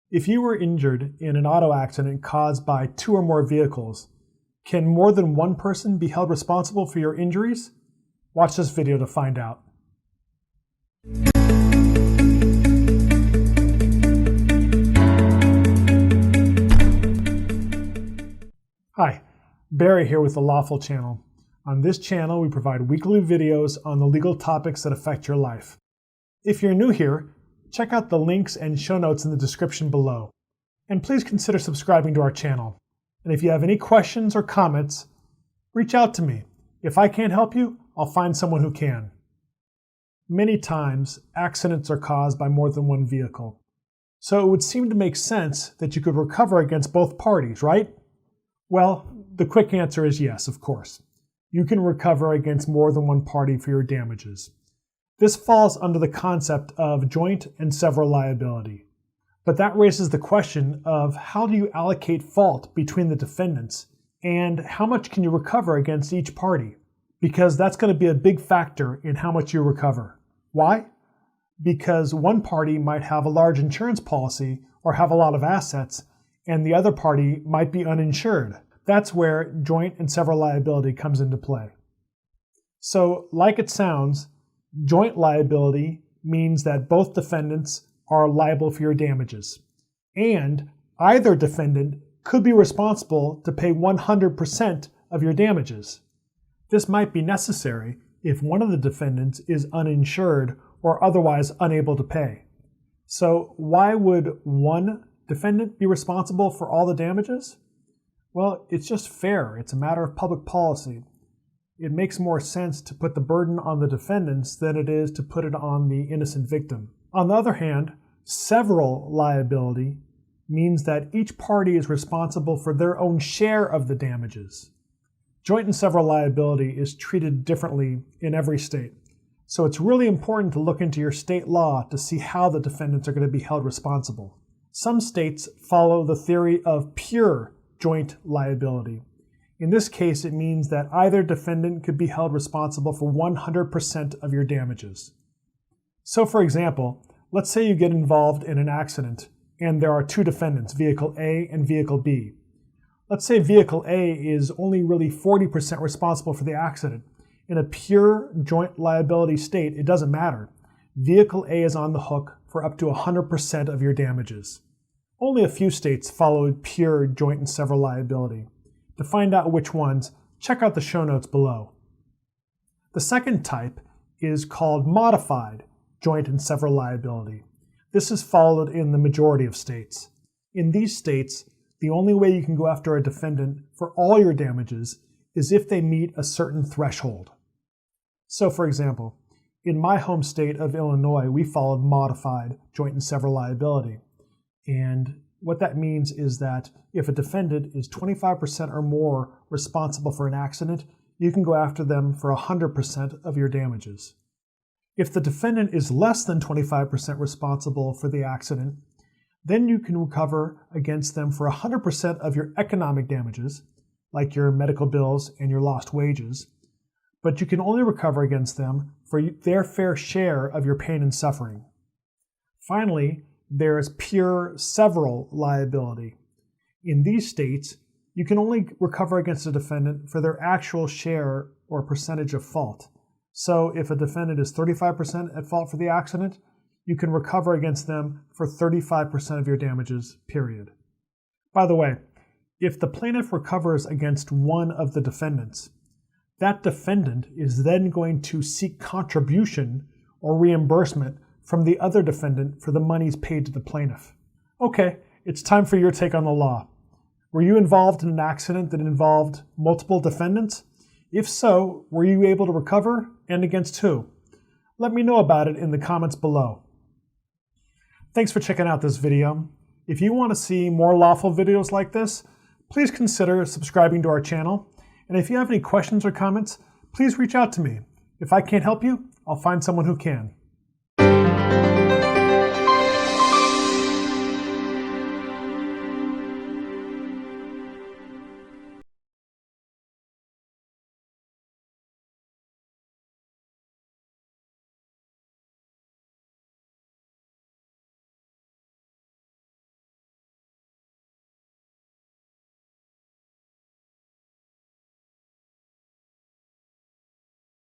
If you were injured in an auto accident caused by 2 or more vehicles, can more than one person be held responsible for your injuries? Watch this video to find out. Hi, Barry here with the LawFull channel. On this channel, we provide weekly videos on the legal topics that affect your life. If you're new here, check out the links and show notes in the description below. And please consider subscribing to our channel. And if you have any questions or comments, reach out to me. If I can't help you, I'll find someone who can. Many times, accidents are caused by more than one vehicle. So it would seem to make sense that you could recover against both parties, right? Well, the quick answer is yes, of course. You can recover against more than one party for your damages. This falls under the concept of joint and several liability. But that raises the question of how do you allocate fault between the defendants and how much can you recover against each party? Because that's going to be a big factor in how much you recover. Why? Because one party might have a large insurance policy or have a lot of assets, and the other party might be uninsured. That's where joint and several liability comes into play. So, like it sounds, joint liability means that both defendants are liable for your damages, and either defendant could be responsible to pay 100% of your damages. This might be necessary if one of the defendants is uninsured or otherwise unable to pay. So why would one defendant be responsible for all the damages? Well, it's just fair. It's a matter of public policy. It makes more sense to put the burden on the defendants than it is to put it on the innocent victim. On the other hand, several liability means that each party is responsible for their own share of the damages. Joint and several liability is treated differently in every state. So it's really important to look into your state law to see how the defendants are going to be held responsible. Some states follow the theory of pure joint liability. In this case, it means that either defendant could be held responsible for 100% of your damages. So for example, let's say you get involved in an accident and there are 2 defendants, vehicle A and vehicle B. Let's say vehicle A is only really 40% responsible for the accident. In a pure joint liability state, it doesn't matter. Vehicle A is on the hook for up to 100% of your damages. Only a few states follow pure joint and several liability. To find out which ones, check out the show notes below. The second type is called modified joint and several liability. This is followed in the majority of states. In these states, the only way you can go after a defendant for all your damages is if they meet a certain threshold. So for example, in my home state of Illinois, we followed modified joint and several liability. And what that means is that if a defendant is 25% or more responsible for an accident, you can go after them for 100% of your damages. If the defendant is less than 25% responsible for the accident, then you can recover against them for 100% of your economic damages, like your medical bills and your lost wages, but you can only recover against them for their fair share of your pain and suffering. Finally, there is pure several liability. In these states, you can only recover against a defendant for their actual share or percentage of fault. So if a defendant is 35% at fault for the accident, you can recover against them for 35% of your damages, period. By the way, if the plaintiff recovers against one of the defendants, that defendant is then going to seek contribution or reimbursement from the other defendant for the monies paid to the plaintiff. Okay, it's time for your take on the law. Were you involved in an accident that involved multiple defendants? If so, were you able to recover, and against who? Let me know about it in the comments below. Thanks for checking out this video. If you want to see more LawFull videos like this, please consider subscribing to our channel. And if you have any questions or comments, please reach out to me. If I can't help you, I'll find someone who can.